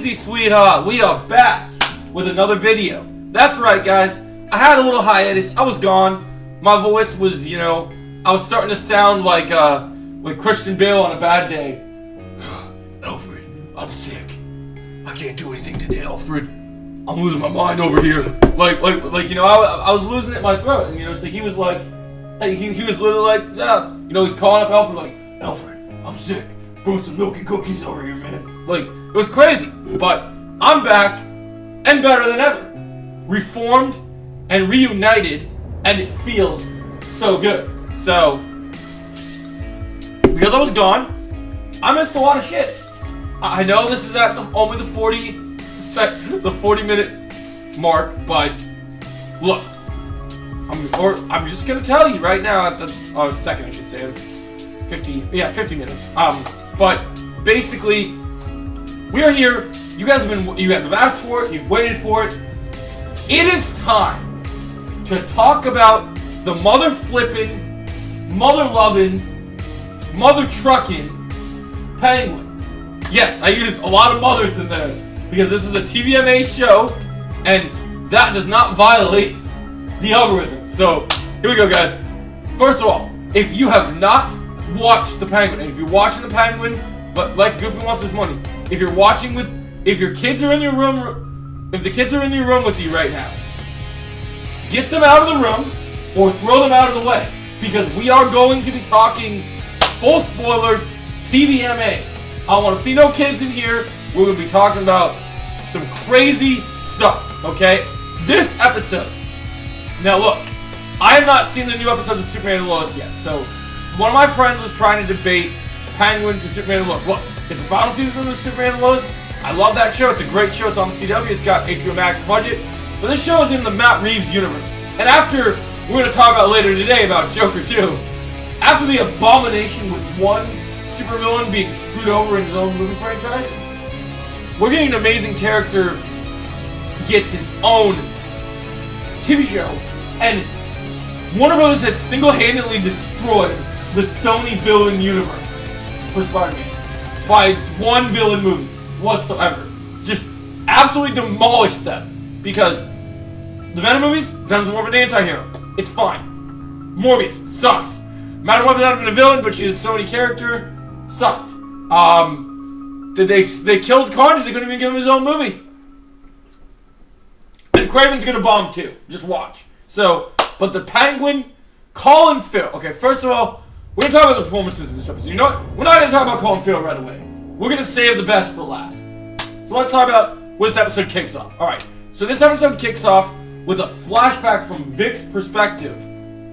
Swifty Sweetheart, we are back with another video. That's right, guys. I had a little hiatus. I was gone. My voice was, I was starting to sound like Christian Bale on a bad day. Alfred, I'm sick. I can't do anything today, Alfred. I'm losing my mind over here. I was losing it in my throat. And, so he was like, he was literally like, yeah. He's calling up Alfred like, Alfred, I'm sick. Bring some milk and cookies over here, man. It was crazy. But I'm back and better than ever. Reformed and reunited, and it feels so good. So, because I was gone, I missed a lot of shit. I know this is at only the 40-minute mark, but look, I'm just gonna tell you right now at the second, I should say, 50 minutes. But basically, we are here. You guys have asked for it. You've waited for it. It is time to talk about the mother flipping, mother loving, mother trucking Penguin. Yes, I used a lot of mothers in there because this is a TVMA show, and that does not violate the algorithm. So here we go, guys. First of all, if you have not watched the Penguin, and if you're watching the Penguin, but like Goofy wants his money, if your kids are in your room, if the kids are in your room with you right now, get them out of the room or throw them out of the way, because we are going to be talking full spoilers, TVMA. I want to see no kids in here. We're going to be talking about some crazy stuff, okay? This episode. Now look, I have not seen the new episodes of Superman and Lois yet, so one of my friends was trying to debate Penguin to Superman and Lois. Look, it's the final season of Superman and Lois. I love that show. It's a great show. It's on the CW. It's got HBO Max budget. But this show is in the Matt Reeves universe. And after, we're going to talk about later today about Joker 2, after the abomination with one supervillain being screwed over in his own movie franchise, we're getting an amazing character gets his own TV show. And Warner Bros. Has single-handedly destroyed the Sony villain universe for Spider-Man by one villain movie whatsoever. Just absolutely demolished them. Because the Venom movies, Venom's more of an anti-hero. It's fine. Morbius sucks. Madam Web's not even a villain, but she's a Sony character. Sucked. They killed Carnage. They couldn't even give him his own movie. And Kraven's gonna bomb too. Just watch. So, but the Penguin, Colin Farrell. Okay, first of all, we're gonna talk about the performances in this episode. You know what? We're not gonna talk about Colin Farrell right away. We're gonna save the best for last. So let's talk about when this episode kicks off. Alright, so this episode kicks off with a flashback from Vic's perspective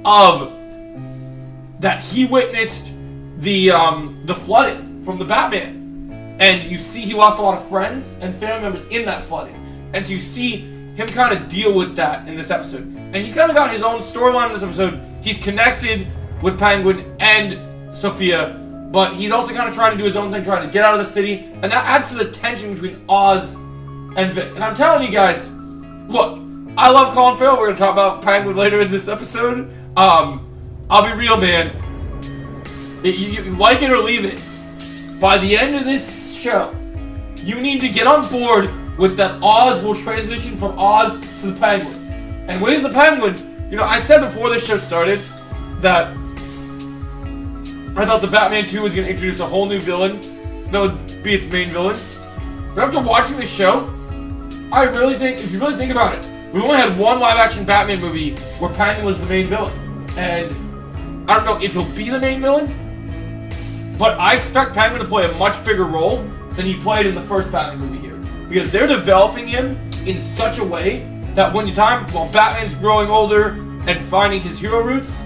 of that he witnessed the flooding from the Batman. And you see he lost a lot of friends and family members in that flooding. And so you see him kind of deal with that in this episode. And he's kind of got his own storyline in this episode. He's connected with Penguin and Sophia, but he's also kind of trying to do his own thing, trying to get out of the city. And that adds to the tension between Oz and Vic. And I'm telling you guys, look, I love Colin Farrell. We're going to talk about Penguin later in this episode. I'll be real, man. You like it or leave it. By the end of this show, you need to get on board with that Oz will transition from Oz to the Penguin. And when he's the Penguin, I said before this show started that I thought the Batman 2 was going to introduce a whole new villain that would be its main villain. But after watching this show, I really think, if you really think about it, we only had one live-action Batman movie where Penguin was the main villain. And I don't know if he'll be the main villain, but I expect Penguin to play a much bigger role than he played in the first Batman movie here. Because they're developing him in such a way that while Batman's growing older and finding his hero roots,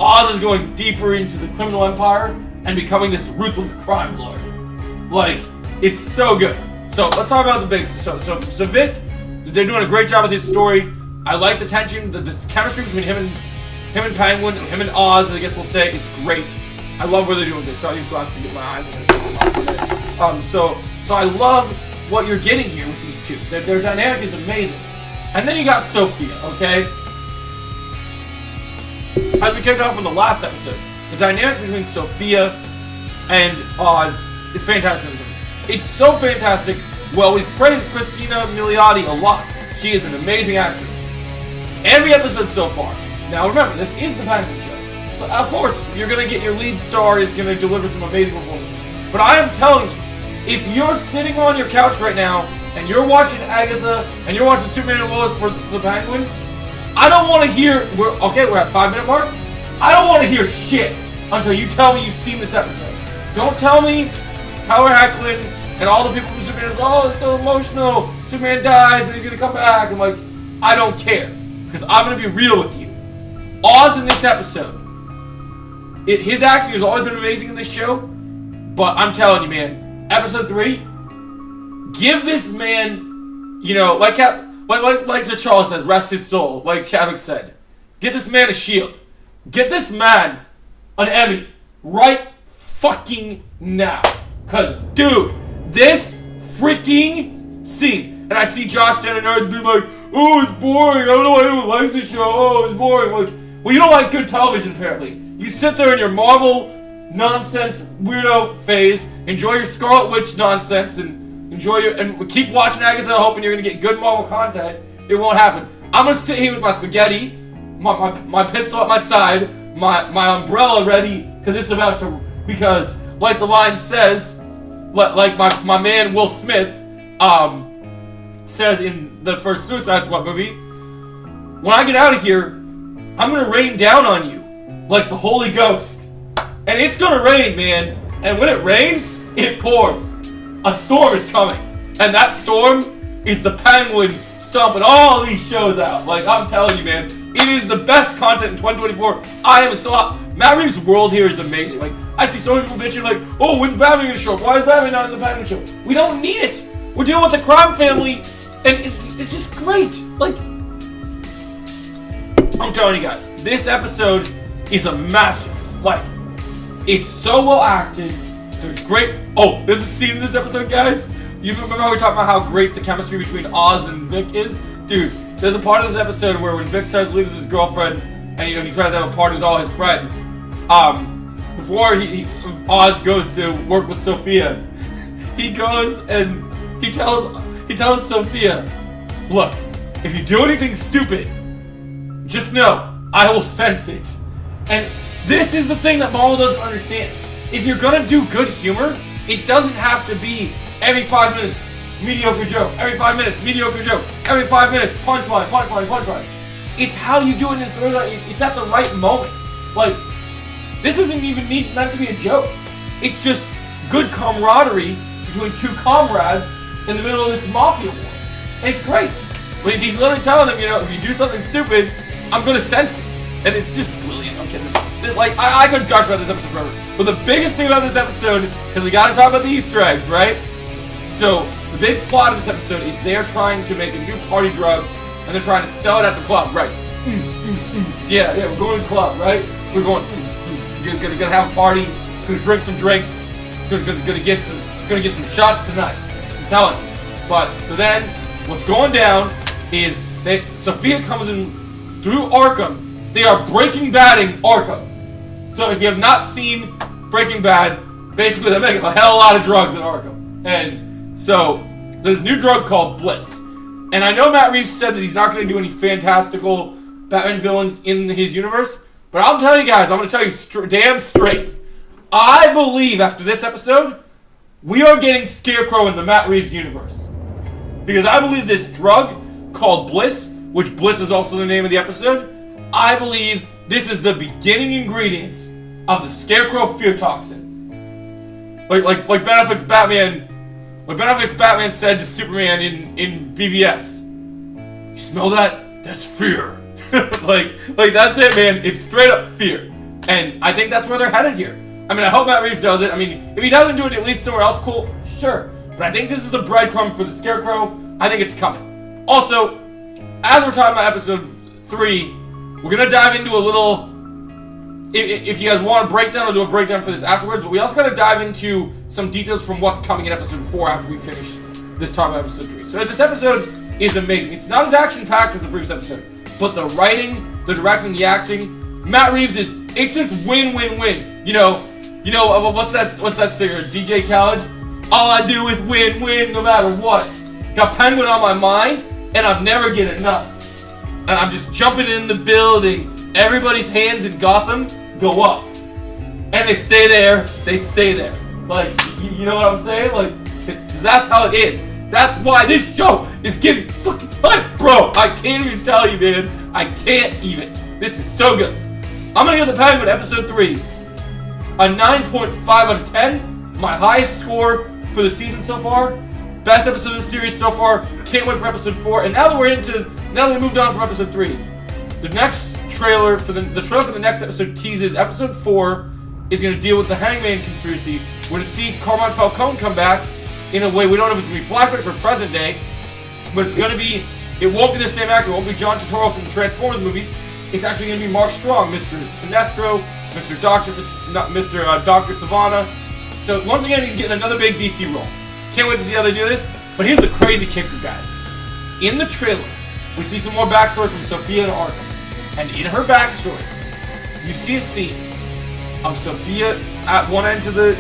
Oz is going deeper into the criminal empire and becoming this ruthless crime lord. It's so good. So let's talk about the basics. So Vic, they're doing a great job with his story. I like the tension, the chemistry between him and Penguin, him and Oz, I guess we'll say, is great. I love what they're doing with this. So I use glasses to get my eyes on it. So I love what you're getting here with these two. Their dynamic is amazing. And then you got Sophia, okay? As we kicked off from the last episode, the dynamic between Sophia and Oz is fantastic. It's so fantastic Well, we praised Christina Milioti a lot. She is an amazing actress. Every episode so far. Now remember, this is the Penguin Show. So of course, you're going to get your lead star is going to deliver some amazing performances. But I am telling you, if you're sitting on your couch right now and you're watching Agatha and you're watching Superman and Lois for the Penguin, I don't want to hear, we're at 5-minute mark. I don't want to hear shit until you tell me you've seen this episode. Don't tell me Howard Hacklin and all the people from Superman is, oh, it's so emotional. Superman dies and he's going to come back. I'm like, I don't care. Because I'm going to be real with you. Oz in this episode, his acting has always been amazing in this show. But I'm telling you, man, episode 3, give this man, you know, like the Charles says, rest his soul, like Chadwick said. Get this man a shield. Get this man an Emmy right fucking now. Because, dude, this freaking scene, and I see Josh Denner nerds being like, oh, it's boring, I don't know why anyone likes this show, oh, it's boring. Like, well, you don't like good television, apparently. You sit there in your Marvel nonsense weirdo phase, enjoy your Scarlet Witch nonsense, and and keep watching Agatha hoping you're going to get good Marvel content. It won't happen. I'm going to sit here with my spaghetti, my pistol at my side, my umbrella ready, because like the line says, like my man Will Smith says in the first Suicide Squad movie, when I get out of here, I'm going to rain down on you like the Holy Ghost. And it's going to rain, man. And when it rains, it pours. A storm is coming. And that storm is the Penguin stomping all these shows out. Like, I'm telling you, man, it is the best content in 2024. I am so hot. Matt Reeves' world here is amazing. Like, I see so many people bitching like, oh, when's Batman going to show up? Why is Batman not in the Penguin show? We don't need it. We're dealing with the crime family, and it's just great. Like, I'm telling you guys, this episode is a masterpiece. Like, it's so well acted. There's great. Oh, there's a scene in this episode, guys. You remember how we talked about how great the chemistry between Oz and Vic is? Dude, there's a part of this episode where when Vic tries to leave with his girlfriend, and he tries to have a party with all his friends, before Oz goes to work with Sophia, he goes and he tells Sophia, look, if you do anything stupid, just know I will sense it. And this is the thing that Marvel doesn't understand. If you're gonna do good humor, it doesn't have to be every 5 minutes, mediocre joke. Every 5 minutes, mediocre joke. Every 5 minutes, punchline. It's how you do it in this storyline. It's at the right moment. Like, this isn't even meant to be a joke. It's just good camaraderie between two comrades in the middle of this mafia war. And it's great. Like, he's literally telling them, you know, if you do something stupid, I'm gonna sense it. And it's just brilliant. I'm kidding. Like, I could gush about this episode forever. But the biggest thing about this episode, because we gotta talk about the Easter eggs, right? So, the big plot of this episode is they're trying to make a new party drug, and they're trying to sell it at the club, right? Yeah, we're going to the club, right? We're going, gonna have a party, gonna drink some drinks, gonna get some shots tonight. I'm telling you. But, so then, what's going down is Sophia comes in through Arkham. They are Breaking Badding Arkham. So if you have not seen Breaking Bad, basically they're making a hell of a lot of drugs in Arkham. And so there's a new drug called Bliss. And I know Matt Reeves said that he's not going to do any fantastical Batman villains in his universe. But I'll tell you guys, I'm going to tell you damn straight. I believe after this episode, we are getting Scarecrow in the Matt Reeves universe. Because I believe this drug called Bliss, which Bliss is also the name of the episode, I believe this is the beginning ingredients of the Scarecrow fear toxin. Like Ben Affleck's Batman. Like Ben Affleck's Batman said to Superman in BVS. You smell that? That's fear. like that's it, man. It's straight up fear. And I think that's where they're headed here. I mean, I hope Matt Reeves does it. I mean, if he doesn't do it, it leads somewhere else, cool, sure. But I think this is the breadcrumb for the Scarecrow. I think it's coming. Also, as we're talking about episode 3, we're going to dive into a little, if you guys want a breakdown, I'll do a breakdown for this afterwards, but we also got to dive into some details from what's coming in episode 4 after we finish this talk about episode 3. So this episode is amazing. It's not as action-packed as the previous episode, but the writing, the directing, the acting, Matt Reeves it's just win-win-win. You know, what's that singer, DJ Khaled? All I do is win, win, no matter what. Got Penguin on my mind, and I'm never getting enough. And I'm just jumping in the building. Everybody's hands in Gotham go up. And they stay there, they stay there. Like, you know what I'm saying? Like, because that's how it is. That's why this show is getting fucking hype, bro. I can't even tell you, man. I can't even. This is so good. I'm gonna give The Penguin episode 3 a 9.5 out of 10. My highest score for the season so far. Best episode of the series so far. Can't wait for episode 4. And now that we moved on from episode 3, the next trailer for the trailer for the next episode teases episode 4 is going to deal with the Hangman conspiracy. We're going to see Carmine Falcone come back in a way we don't know if it's going to be flashbacks or present day, but it's going to be. It won't be the same actor. It won't be John Turturro from the Transformers movies. It's actually going to be Mark Strong, Mr. Sinestro, Mr. Dr. Savannah. So once again, he's getting another big DC role. Can't wait to see how they do this. But here's the crazy kicker, guys. In the trailer, we see some more backstory from Sophia and Arkham. And in her backstory, you see a scene of Sophia at one end of the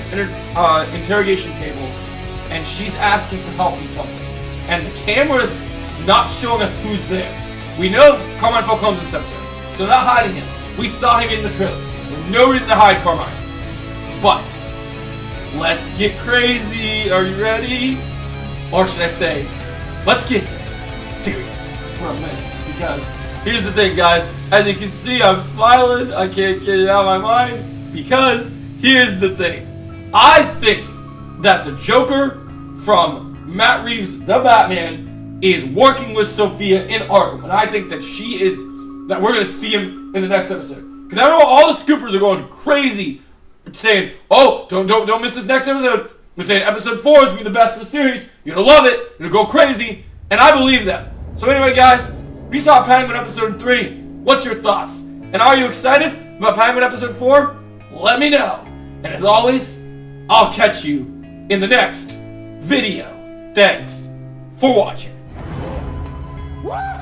interrogation table, and she's asking for help in something. And the camera's not showing us who's there. We know Carmine Falcone's in this episode, so they're not hiding him. We saw him in the trailer. There's no reason to hide Carmine. But let's get crazy. Are you ready? Or should I say, let's get serious for a minute. Because here's the thing, guys. As you can see, I'm smiling. I can't get it out of my mind. Because here's the thing. I think that the Joker from Matt Reeves' The Batman is working with Sophia in Arkham. And I think that that we're going to see him in the next episode. Because I know all the scoopers are going crazy saying, oh, don't miss this next episode. We're saying episode 4 is going to be the best of the series. You're going to love it. You're going to go crazy. And I believe that. So anyway, guys, we saw Penguin episode 3. What's your thoughts? And are you excited about Penguin episode 4? Let me know. And as always, I'll catch you in the next video. Thanks for watching. Woo!